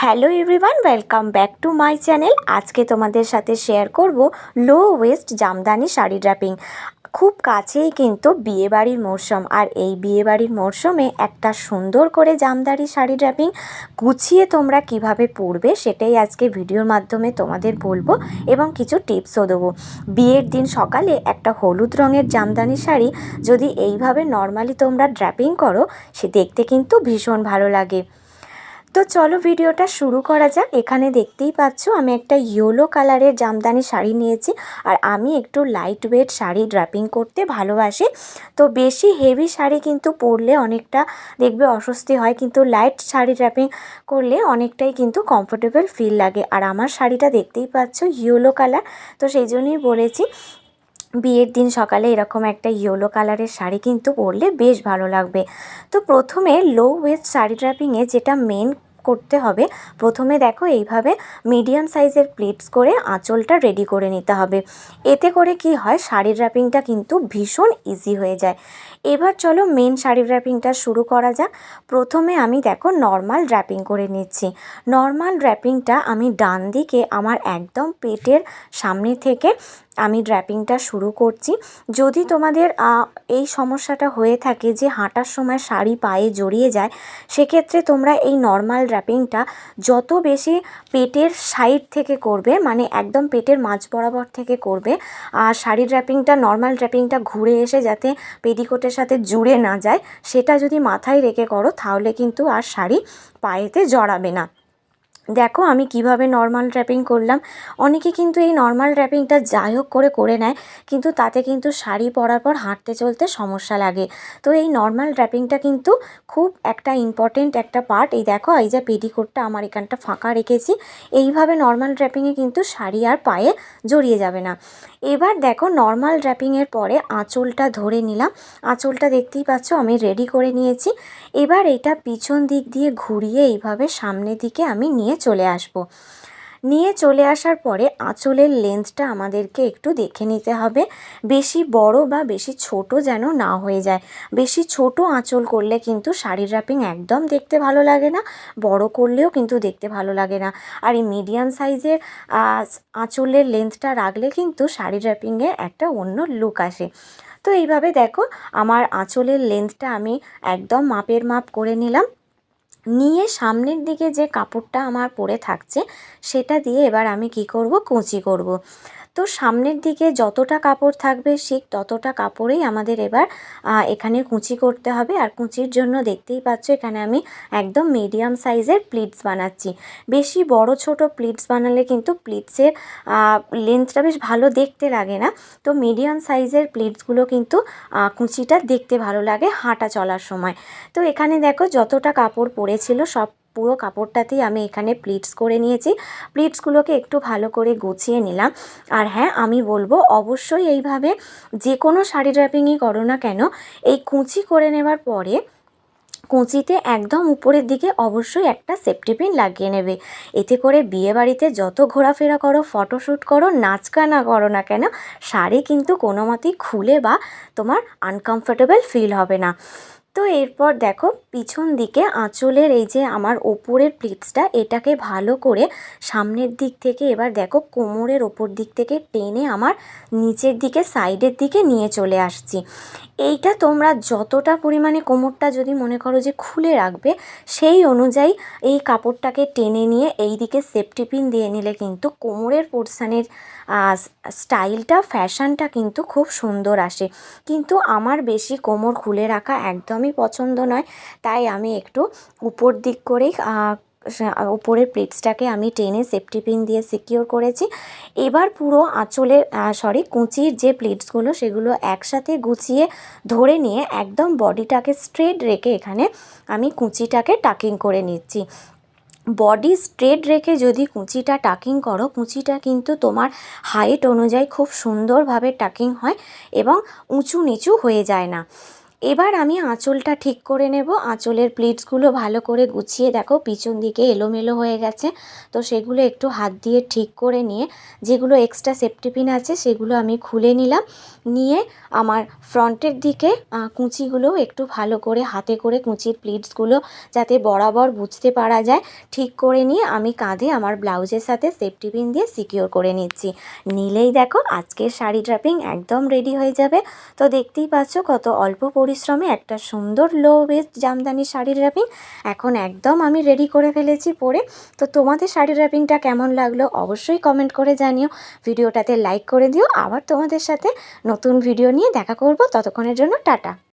Hello everyone, welcome back to my channel. আজকে তোমাদের সাথে শেয়ার করব লো ওয়েস্ট জামদানি শাড়ি ড্র্যাপিং। খুব কাছেই কিন্তু বিয়েবাড়ির মরশুম, আর এই বিয়েবাড়ির মরশুমে একটা সুন্দর করে জামদানি শাড়ি ড্র্যাপিং গুছিয়ে তোমরা কিভাবে পরবে সেটাই আজকে ভিডিওর মাধ্যমে তোমাদের বলবো এবং কিছু টিপসও দেবো। বিয়ের দিন সকালে একটা হলুদ রঙের জামদানি শাড়ি যদি এইভাবে নর্মালি তোমরা ড্র্যাপিং করো, সে দেখতে কিন্তু ভীষণ ভালো লাগে। তো চলো ভিডিওটা শুরু করা যাক। এখানে দেখতেই পাচ্ছ আমি একটা ইয়েলো কালারের জামদানি শাড়ি নিয়েছি, আর আমি একটু লাইট ওয়েট শাড়ি ড্র্যাপিং করতে ভালোবাসি। তো বেশি হেভি শাড়ি কিন্তু পরলে অনেকটা দেখবে অস্বস্তি হয়, কিন্তু লাইট শাড়ি ড্র্যাপিং করলে অনেকটাই কিন্তু কমফোর্টেবল ফিল লাগে। আর আমার শাড়িটা দেখতেই পাচ্ছ ইয়েলো কালার, তো সেই জন্যই বলেছি বিয়ের দিন সকালে এরকম একটা ইয়েলো কালারের শাড়ি কিন্তু পরলে বেশ ভালো লাগবে। তো প্রথমে লো ওয়েস্ট শাড়ি ড্র্যাপিংয়ে যেটা মেন করতে হবে, প্রথমে দেখো এইভাবে মিডিয়াম সাইজের প্লিটস করে আঁচলটা রেডি করে নিতে হবে। এতে করে কি হয়, শাড়ি ড্র্যাপিংটা কিন্তু ভীষণ ইজি হয়ে যায়। এবার চলো মেন শাড়ি ড্র্যাপিংটা শুরু করা যাক। প্রথমে আমি দেখো নর্মাল ড্র্যাপিং করে নিচ্ছি। নর্মাল ড্র্যাপিংটা আমি ডান দিকে আমার একদম পেটের সামনে থেকে আমি ড্র্যাপিংটা শুরু করছি। যদি তোমাদের এই সমস্যাটা হয়ে থাকে যে হাঁটার সময় শাড়ি পায়ে জড়িয়ে যায়, সেক্ষেত্রে তোমরা এই নর্মাল ড্র্যাপিংটা যত বেশি পেটের সাইড থেকে করবে, মানে একদম পেটের মাঝ বরাবর থেকে করবে, আর শাড়ি ড্র্যাপিংটা নর্মাল ড্র্যাপিংটা ঘুরে এসে যাতে পেটিকোটের সাথে জুড়ে না যায়, সেটা যদি মাথায় রেখে করো তাহলে কিন্তু আর শাড়ি পায়েতে জড়াবে না। দেখো আমি কিভাবে নর্মাল ড্র্যাপিং করলাম। অনেকে কিন্তু এই নর্মাল ড্র্যাপিংটা যাই হোক করে করে নেয়, কিন্তু তাতে কিন্তু শাড়ি পরার পর হাঁটতে চলতে সমস্যা লাগে। তো এই নর্মাল ড্র্যাপিংটা কিন্তু খুব একটা ইম্পর্টেন্ট একটা পার্ট। এই দেখো এই যে পেটিকোটটা আমার এখানটা ফাঁকা রেখেছি, এইভাবে নর্মাল ড্র্যাপিংয়ে কিন্তু শাড়ি আর পায়ে জড়িয়ে যাবে না। এবার দেখো নর্মাল ড্র্যাপিংয়ের পরে আঁচলটা ধরে নিলাম। আঁচলটা দেখতেই পাচ্ছ আমি রেডি করে নিয়েছি। এবার এটা পিছন দিক দিয়ে ঘুরিয়ে এইভাবে সামনের দিকে আমি নিয়ে চলে আসব। নিয়ে চলে আসার পরে আঁচলের লেন্থটা আমাদেরকে একটু দেখে নিতে হবে, বেশি বড় বা বেশি ছোট যেন না হয়ে যায়। বেশি ছোট আঁচল করলে কিন্তু শাড়ি ড্র্যাপিং একদম দেখতে ভালো লাগে না, বড় করলেও কিন্তু দেখতে ভালো লাগে না। আর এই মিডিয়াম সাইজের আঁচলের লেন্থটা রাখলে কিন্তু শাড়ি ড্র্যাপিংয়ে একটা অন্য লুক আসে। তো এইভাবে দেখো আমার আঁচলের লেন্থটা আমি একদম মাপের মাপ করে নিলাম। নিয়ে সামনের দিকে যে কাপড়টা আমার পরে থাকছে সেটা দিয়ে এবার আমি কি করব, কুঁচি করব। তো সামনের দিকে যতটা কাপড় থাকবে ঠিক ততটা কাপড়েই আমাদের এবার এখানে কুঁচি করতে হবে। আর কুঁচির জন্য দেখতেই পাচ্ছ এখানে আমি একদম মিডিয়াম সাইজের প্লিটস বানাচ্ছি। বেশি বড় ছোট প্লিটস বানালে কিন্তু প্লিটসের লেন্থটা বেশ ভালো দেখতে লাগে না। তো মিডিয়াম সাইজের প্লিটসগুলো কিন্তু কুঁচিটা দেখতে ভালো লাগে হাঁটা চলার সময়। তো এখানে দেখো যতটা কাপড় পরেছিল সব পুরো কাপড়টাতেই আমি এখানে প্লিটস করে নিয়েছি। প্লিটসগুলোকে একটু ভালো করে গুছিয়ে নিলাম। আর হ্যাঁ, আমি বলবো অবশ্যই এইভাবে যে কোনো শাড়ি ড্র্যাপিংই করো না কেন, এই কুঁচি করে নেবার পরে কুঁচিতে একদম উপরের দিকে অবশ্যই একটা সেফটি পিন লাগিয়ে নেবে। এতে করে বিয়েবাড়িতে যত ঘোরাফেরা করো, ফটোশ্যুট করো, নাচ গানা করো না কেন, শাড়ি কিন্তু কোনো মতেই খুলে বা তোমার আনকমফোর্টেবল ফিল হবে না। তো এরপর দেখো পিছন দিকে আঁচলের এই যে আমার ওপরের প্লিটসটা, এটাকে ভালো করে সামনের দিক থেকে এবার দেখো কোমরের ওপর দিক থেকে টেনে আমার নিচের দিকে সাইডের দিকে নিয়ে চলে আসছি। এইটা তোমরা যতটা পরিমাণে কোমরটা যদি মনে করো যে খুলে রাখবে, সেই অনুযায়ী এই কাপড়টাকে টেনে নিয়ে এই দিকে সেফটি পিন দিয়ে নিলে কিন্তু কোমরের পোর্শানের স্টাইলটা, ফ্যাশনটা কিন্তু খুব সুন্দর আসে। কিন্তু আমার বেশি কোমর খুলে রাখা একদমই পছন্দ নয়, তাই আমি একটু উপর দিক করেই উপরের প্লিটসটাকে আমি টেনে সেফটি পিন দিয়ে সিকিওর করেছি। এবার পুরো আঁচলের কুঁচির যে প্লিটসগুলো সেগুলো একসাথে গুছিয়ে ধরে নিয়ে একদম বডিটাকে স্ট্রেট রেখে এখানে আমি কুঁচিটাকে টাকিং করে নিচ্ছি। বডি স্ট্রেট রেখে যদি কুঁচিটা টাকিং করো, কুঁচিটা কিন্তু তোমার হাইট অনুযায়ী খুব সুন্দরভাবে টাকিং হয় এবং উঁচু নিচু হয়ে যায় না। এবার আমি আঁচলটা ঠিক করে নেব। আঁচলের প্লিটসগুলো ভালো করে গুছিয়ে দেখো পিছন দিকে এলোমেলো হয়ে গেছে, তো সেগুলো একটু হাত দিয়ে ঠিক করে নিয়ে যেগুলো এক্সট্রা সেফটি পিন আছে সেগুলো আমি খুলে নিলাম। নিয়ে আমার ফ্রন্টের দিকে কুঁচিগুলোও একটু ভালো করে হাতে করে কুঁচির প্লিটসগুলো যাতে বরাবর বুঝতে পারা যায় ঠিক করে নিয়ে আমি কাঁধে আমার ব্লাউজের সাথে সেফটি পিন দিয়ে সিকিওর করে নিচ্ছি। নিলেই দেখো আজকের শাড়ি ড্রাপিং একদম রেডি হয়ে যাবে। তো দেখতেই পাচ্ছ কত অল্প পরিশ্রমে একটা সুন্দর লো ওয়েস্ট জামদানি শাড়ি ড্রাপিং এখন একদম আমি রেডি করে ফেলেছি পরে। তো তোমাদের শাড়ি ড্রাপিংটা কেমন লাগলো অবশ্যই কমেন্ট করে জানিও, ভিডিওটাতে লাইক করে দিও। আবার তোমাদের সাথে নতুন ভিডিও নিয়ে দেখা করব, ততক্ষণের জন্য টাটা।